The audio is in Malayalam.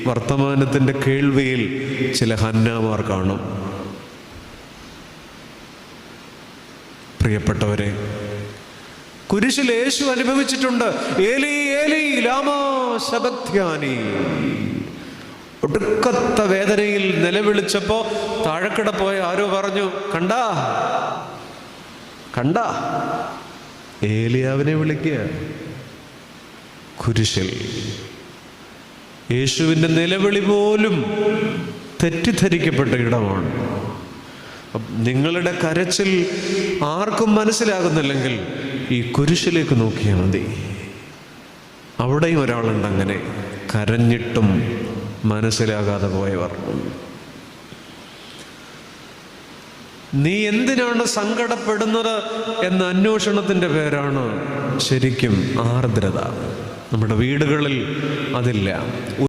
വർത്തമാനത്തിൻ്റെ കേൾവിയിൽ ചില ഹന്നാമാർ കാണും. പ്രിയപ്പെട്ടവരെ, കുരിശിൽ യേശു അനുഭവിച്ചിട്ടുണ്ട്. ഏലി ഏലി ലാമാ ശബക്ത്യാനി. ഒടുക്കത്ത വേദനയിൽ നിലവിളിച്ചപ്പോ താഴെക്കിട പോയ ആരോ പറഞ്ഞു, കണ്ടാ കണ്ടാ ഏലിയാവിനെ വിളിക്കുക. കുരിശിൽ യേശുവിൻ്റെ നിലവിളി പോലും തെറ്റിദ്ധരിക്കപ്പെട്ട ഇടമാണ്. നിങ്ങളുടെ കരച്ചിൽ ആർക്കും മനസ്സിലാകുന്നില്ലെങ്കിൽ ഈ കുരിശിലേക്ക് നോക്കിയാൽ മതി. അവിടെയും ഒരാളുണ്ട് അങ്ങനെ കരഞ്ഞിട്ടും മനസ്സിലാകാതെ പോയവർ. നീ എന്തിനാണ് സങ്കടപ്പെടുന്നത് എന്ന അന്വേഷണത്തിൻ്റെ പേരാണ് ശരിക്കും ആർദ്രത. നമ്മുടെ വീടുകളിൽ അതില്ല.